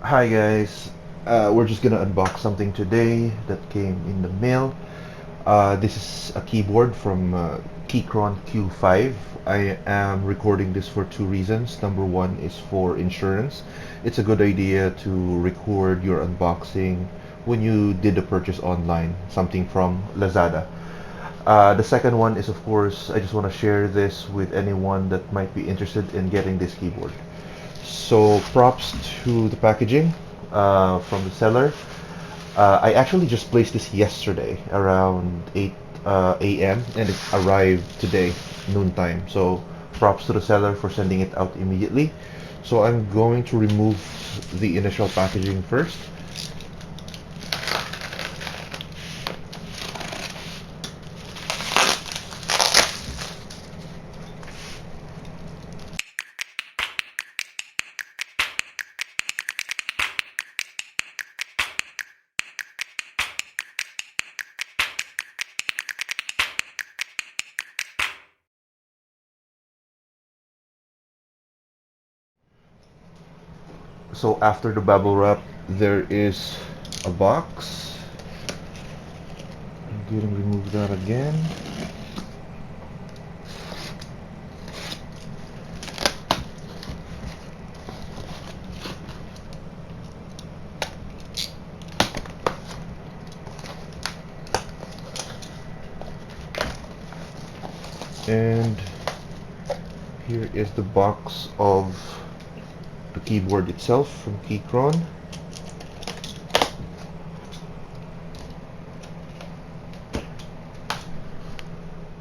Hi guys, we're just gonna unbox something today that came in the mail. This is a keyboard from Keychron Q5. I am recording this for two reasons. Number one is for insurance. It's a good idea to record your unboxing when you did the purchase online, something from Lazada. The second one is, of course, I just want to share this with anyone that might be interested in getting this keyboard. So props to the packaging from the seller. I actually just placed this yesterday around 8 a.m. and it arrived today noontime. So props to the seller for sending it out immediately. So I'm going to remove the initial packaging first. So after the bubble wrap, there is a box. I'm going to remove that again. And here is the box of the keyboard itself from Keychron.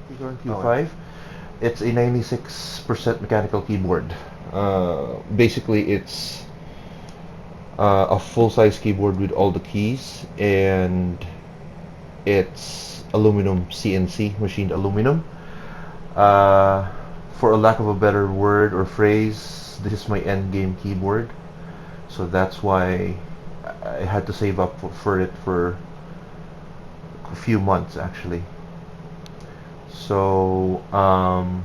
Keychron Q5. It's a 96% mechanical keyboard. Basically, it's a full-size keyboard with all the keys, and it's aluminum CNC, machined aluminum. Uh, for a lack of a better word or phrase, this is my end game keyboard. So that's why I had to save up for it for a few months actually. So I'm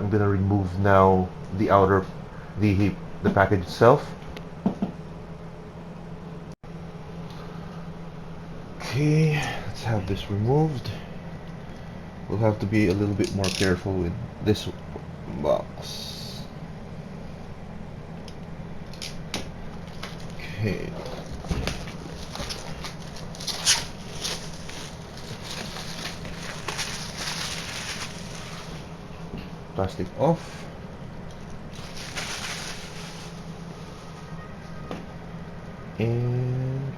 gonna remove now the outer the the package itself. Okay, let's have this removed. We'll have to be a little bit more careful with this box. Okay. Plastic off. And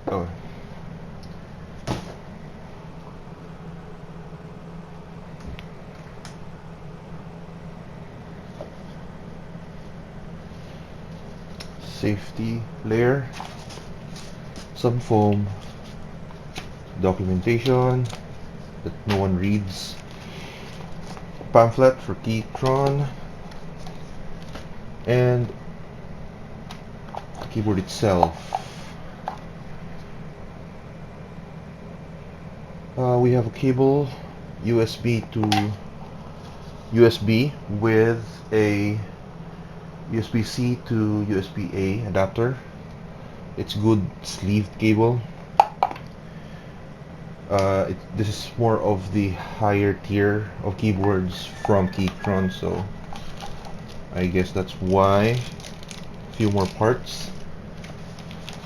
oh, safety layer, some foam, documentation that no one reads, pamphlet for Keychron, and the keyboard itself. We have a cable, USB to USB with a USB-C to USB-A adapter. It's good sleeved cable. This is more of the higher tier of keyboards from Keychron, so I guess that's why. A few more parts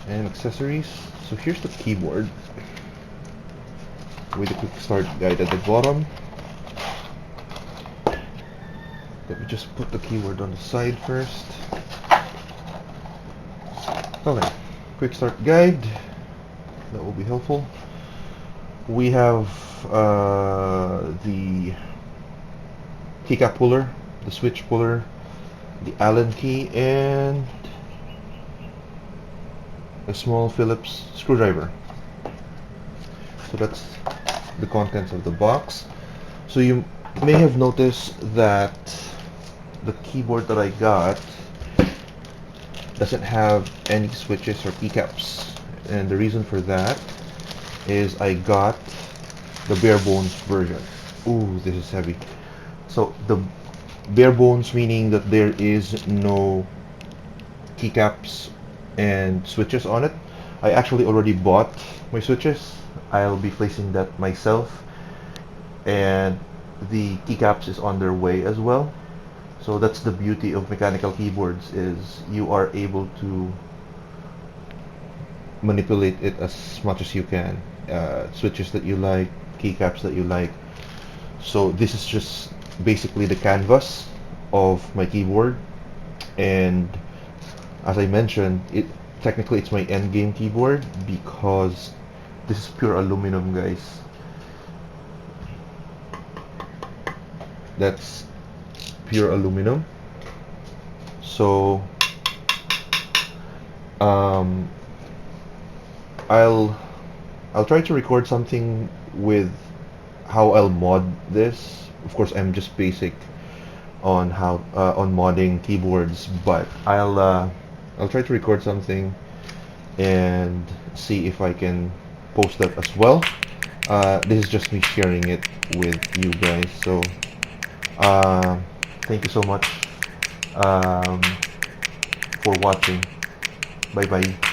and accessories. So here's the keyboard with a quick start guide at the bottom. Let me just put the keyboard on the side first. Okay, quick start guide. That will be helpful. We have the keycap puller, the switch puller, the Allen key, and a small Phillips screwdriver. So that's the contents of the box. So you may have noticed that the keyboard that I got doesn't have any switches or keycaps, and the reason for that is I got the bare bones version. Ooh, this is heavy. So the bare bones, meaning that there is no keycaps and switches on it. I actually already bought my switches. I'll be placing that myself, and the keycaps is on their way as well. So that's the beauty of mechanical keyboards, is you are able to manipulate it as much as you can. Switches that you like, keycaps that you like. So this is just basically the canvas of my keyboard, and as I mentioned, it technically it's my end game keyboard because this is pure aluminum, guys. That's pure aluminum. So um, I'll I'll try to record something with how I'll mod this. Of course, I'm just basic on how on modding keyboards, but I'll try to record something and see if I can post that as well. This is just me sharing it with you guys. So uh, thank you so much um, for watching. Bye bye.